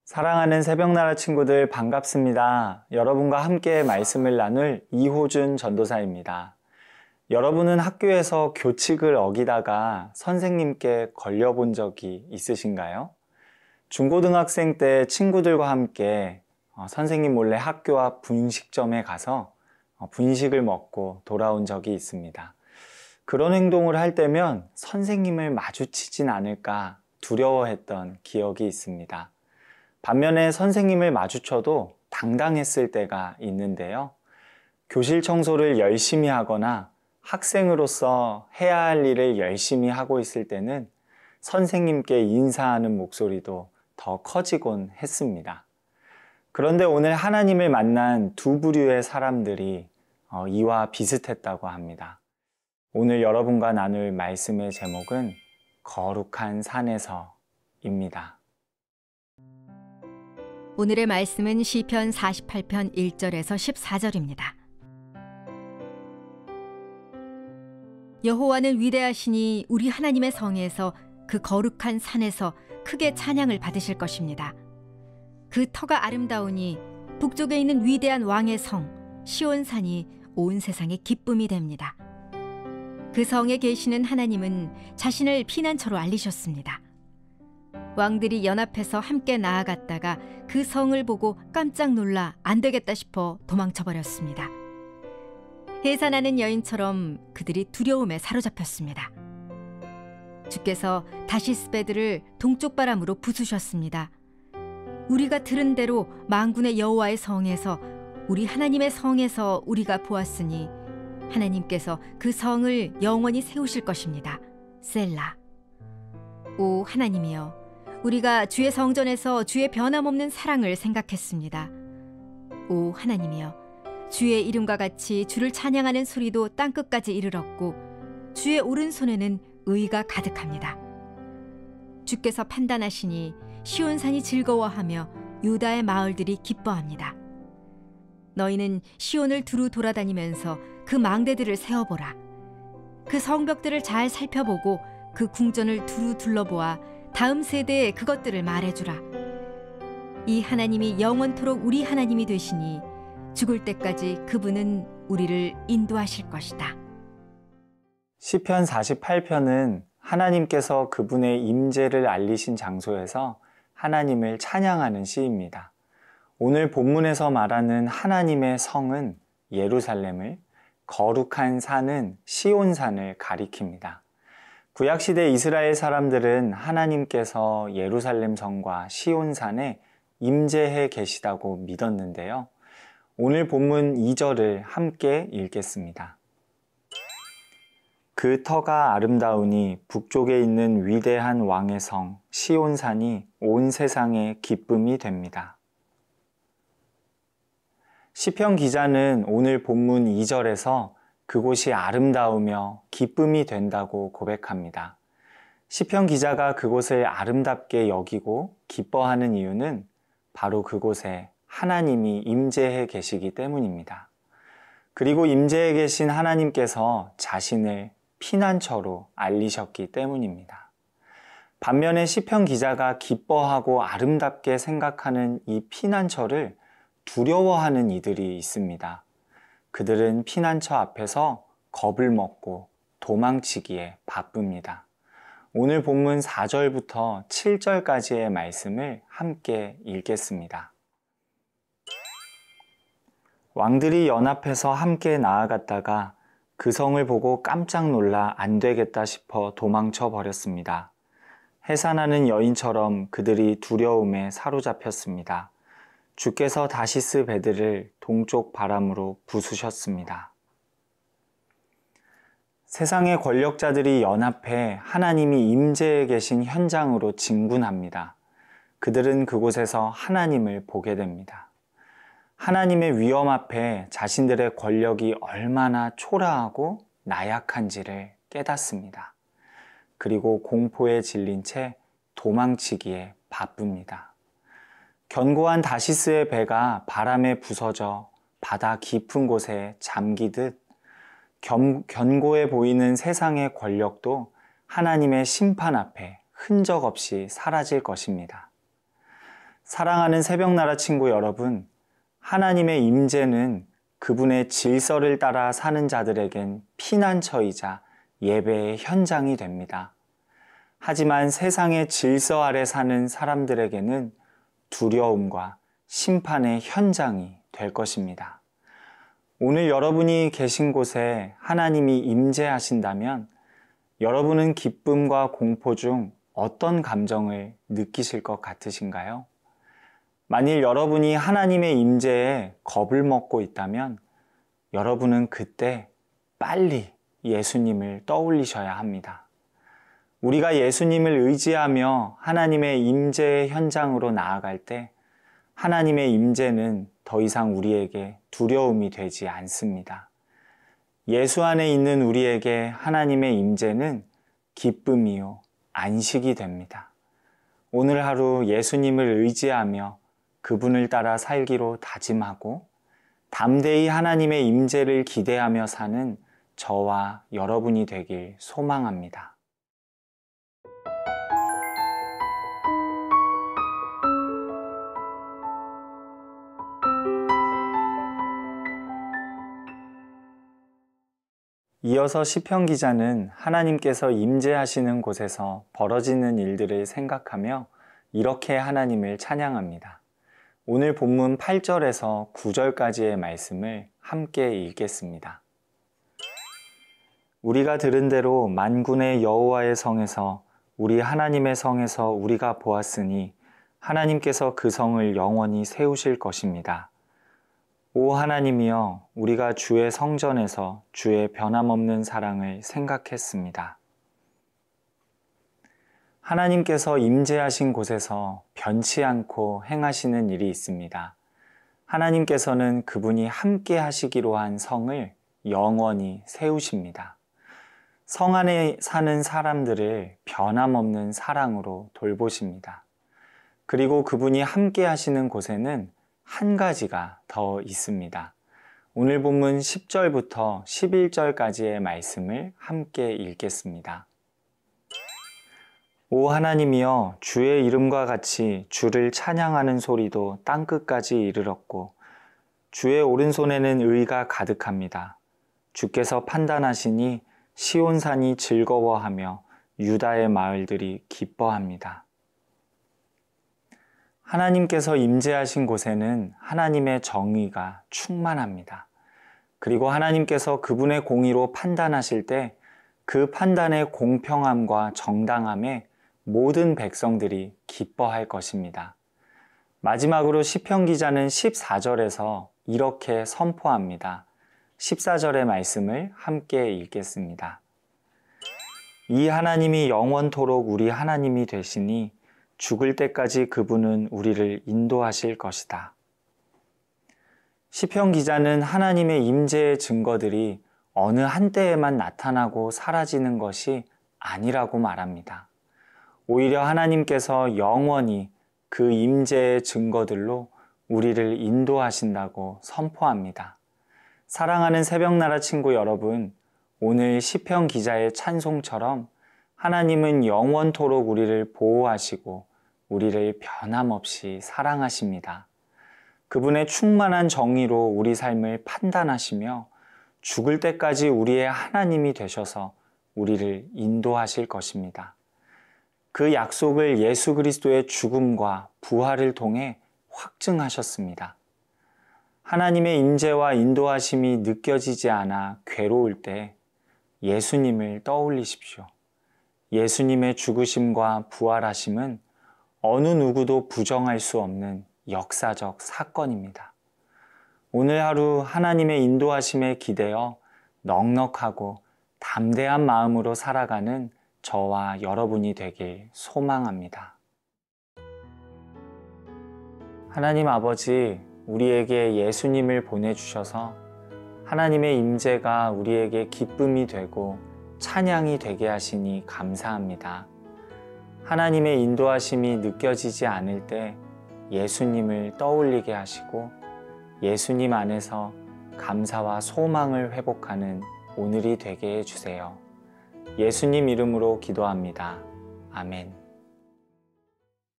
사랑하는 새벽나라 친구들 반갑습니다. 여러분과 함께 말씀을 나눌 이호준 전도사입니다. 여러분은 학교에서 교칙을 어기다가 선생님께 걸려본 적이 있으신가요? 중고등학생 때 친구들과 함께 선생님 몰래 학교 앞 분식점에 가서 분식을 먹고 돌아온 적이 있습니다. 그런 행동을 할 때면 선생님을 마주치진 않을까 두려워했던 기억이 있습니다. 반면에 선생님을 마주쳐도 당당했을 때가 있는데요. 교실 청소를 열심히 하거나 학생으로서 해야 할 일을 열심히 하고 있을 때는 선생님께 인사하는 목소리도 더 커지곤 했습니다. 그런데 오늘 하나님을 만난 두 부류의 사람들이 이와 비슷했다고 합니다. 오늘 여러분과 나눌 말씀의 제목은 거룩한 산에서입니다. 오늘의 말씀은 시편 48편 1절에서 14절입니다. 여호와는 위대하시니 우리 하나님의 성에서 그 거룩한 산에서 크게 찬양을 받으실 것입니다. 그 터가 아름다우니 북쪽에 있는 위대한 왕의 성 시온산이 온 세상의 기쁨이 됩니다. 그 성에 계시는 하나님은 자신을 피난처로 알리셨습니다. 왕들이 연합해서 함께 나아갔다가 그 성을 보고 깜짝 놀라 안 되겠다 싶어 도망쳐버렸습니다. 해산하는 여인처럼 그들이 두려움에 사로잡혔습니다. 주께서 다시스 배들을 동쪽 바람으로 부수셨습니다. 우리가 들은 대로 만군의 여호와의 성에서 우리 하나님의 성에서 우리가 보았으니 하나님께서 그 성을 영원히 세우실 것입니다. 셀라. 오 하나님이여, 우리가 주의 성전에서 주의 변함없는 사랑을 생각했습니다. 오 하나님이여, 주의 이름과 같이 주를 찬양하는 소리도 땅끝까지 이르렀고 주의 오른손에는 의가 가득합니다. 주께서 판단하시니 시온산이 즐거워하며 유다의 마을들이 기뻐합니다. 너희는 시온을 두루 돌아다니면서 그 망대들을 세어보라. 그 성벽들을 잘 살펴보고 그 궁전을 두루 둘러보아 다음 세대에 그것들을 말해주라. 이 하나님이 영원토록 우리 하나님이 되시니 죽을 때까지 그분은 우리를 인도하실 것이다. 시편 48편은 하나님께서 그분의 임재를 알리신 장소에서 하나님을 찬양하는 시입니다. 오늘 본문에서 말하는 하나님의 성은 예루살렘을, 거룩한 산은 시온산을 가리킵니다. 구약시대 이스라엘 사람들은 하나님께서 예루살렘 성과 시온산에 임재해 계시다고 믿었는데요. 오늘 본문 2절을 함께 읽겠습니다. 그 터가 아름다우니 북쪽에 있는 위대한 왕의 성 시온산이 온 세상의 기쁨이 됩니다. 시편 기자는 오늘 본문 2절에서 그곳이 아름다우며 기쁨이 된다고 고백합니다. 시편 기자가 그곳을 아름답게 여기고 기뻐하는 이유는 바로 그곳에 하나님이 임재해 계시기 때문입니다. 그리고 임재해 계신 하나님께서 자신을 피난처로 알리셨기 때문입니다. 반면에 시편 기자가 기뻐하고 아름답게 생각하는 이 피난처를 두려워하는 이들이 있습니다. 그들은 피난처 앞에서 겁을 먹고 도망치기에 바쁩니다. 오늘 본문 4절부터 7절까지의 말씀을 함께 읽겠습니다. 왕들이 연합해서 함께 나아갔다가 그 성을 보고 깜짝 놀라 안 되겠다 싶어 도망쳐 버렸습니다. 해산하는 여인처럼 그들이 두려움에 사로잡혔습니다. 주께서 다시스 배들을 동쪽 바람으로 부수셨습니다. 세상의 권력자들이 연합해 하나님이 임재해 계신 현장으로 진군합니다. 그들은 그곳에서 하나님을 보게 됩니다. 하나님의 위엄 앞에 자신들의 권력이 얼마나 초라하고 나약한지를 깨닫습니다. 그리고 공포에 질린 채 도망치기에 바쁩니다. 견고한 다시스의 배가 바람에 부서져 바다 깊은 곳에 잠기듯 견고해 보이는 세상의 권력도 하나님의 심판 앞에 흔적 없이 사라질 것입니다. 사랑하는 새벽나라 친구 여러분, 하나님의 임재는 그분의 질서를 따라 사는 자들에겐 피난처이자 예배의 현장이 됩니다. 하지만 세상의 질서 아래 사는 사람들에게는 두려움과 심판의 현장이 될 것입니다. 오늘 여러분이 계신 곳에 하나님이 임재하신다면 여러분은 기쁨과 공포 중 어떤 감정을 느끼실 것 같으신가요? 만일 여러분이 하나님의 임재에 겁을 먹고 있다면 여러분은 그때 빨리 예수님을 떠올리셔야 합니다. 우리가 예수님을 의지하며 하나님의 임재의 현장으로 나아갈 때 하나님의 임재는 더 이상 우리에게 두려움이 되지 않습니다. 예수 안에 있는 우리에게 하나님의 임재는 기쁨이요, 안식이 됩니다. 오늘 하루 예수님을 의지하며 그분을 따라 살기로 다짐하고 담대히 하나님의 임재를 기대하며 사는 저와 여러분이 되길 소망합니다. 이어서 시편 기자는 하나님께서 임재하시는 곳에서 벌어지는 일들을 생각하며 이렇게 하나님을 찬양합니다. 오늘 본문 8절에서 9절까지의 말씀을 함께 읽겠습니다. 우리가 들은 대로 만군의 여호와의 성에서 우리 하나님의 성에서 우리가 보았으니 하나님께서 그 성을 영원히 세우실 것입니다. 오 하나님이여, 우리가 주의 성전에서 주의 변함없는 사랑을 생각했습니다. 하나님께서 임재하신 곳에서 변치 않고 행하시는 일이 있습니다. 하나님께서는 그분이 함께 하시기로 한 성을 영원히 세우십니다. 성 안에 사는 사람들을 변함없는 사랑으로 돌보십니다. 그리고 그분이 함께 하시는 곳에는 한 가지가 더 있습니다. 오늘 본문 10절부터 11절까지의 말씀을 함께 읽겠습니다. 오 하나님이여, 주의 이름과 같이 주를 찬양하는 소리도 땅끝까지 이르렀고 주의 오른손에는 의가 가득합니다. 주께서 판단하시니 시온산이 즐거워하며 유다의 마을들이 기뻐합니다. 하나님께서 임재하신 곳에는 하나님의 정의가 충만합니다. 그리고 하나님께서 그분의 공의로 판단하실 때 그 판단의 공평함과 정당함에 모든 백성들이 기뻐할 것입니다. 마지막으로 시편 기자는 14절에서 이렇게 선포합니다. 14절의 말씀을 함께 읽겠습니다. 이 하나님이 영원토록 우리 하나님이 되시니 죽을 때까지 그분은 우리를 인도하실 것이다. 시편 기자는 하나님의 임재의 증거들이 어느 한때에만 나타나고 사라지는 것이 아니라고 말합니다. 오히려 하나님께서 영원히 그 임재의 증거들로 우리를 인도하신다고 선포합니다. 사랑하는 새벽나라 친구 여러분, 오늘 시편 기자의 찬송처럼 하나님은 영원토록 우리를 보호하시고 우리를 변함없이 사랑하십니다. 그분의 충만한 정의로 우리 삶을 판단하시며 죽을 때까지 우리의 하나님이 되셔서 우리를 인도하실 것입니다. 그 약속을 예수 그리스도의 죽음과 부활을 통해 확증하셨습니다. 하나님의 임재와 인도하심이 느껴지지 않아 괴로울 때 예수님을 떠올리십시오. 예수님의 죽으심과 부활하심은 어느 누구도 부정할 수 없는 역사적 사건입니다. 오늘 하루 하나님의 인도하심에 기대어 넉넉하고 담대한 마음으로 살아가는 저와 여러분이 되길 소망합니다. 하나님 아버지, 우리에게 예수님을 보내주셔서 하나님의 임재가 우리에게 기쁨이 되고 찬양이 되게 하시니 감사합니다. 하나님의 인도하심이 느껴지지 않을 때 예수님을 떠올리게 하시고 예수님 안에서 감사와 소망을 회복하는 오늘이 되게 해주세요. 예수님 이름으로 기도합니다. 아멘.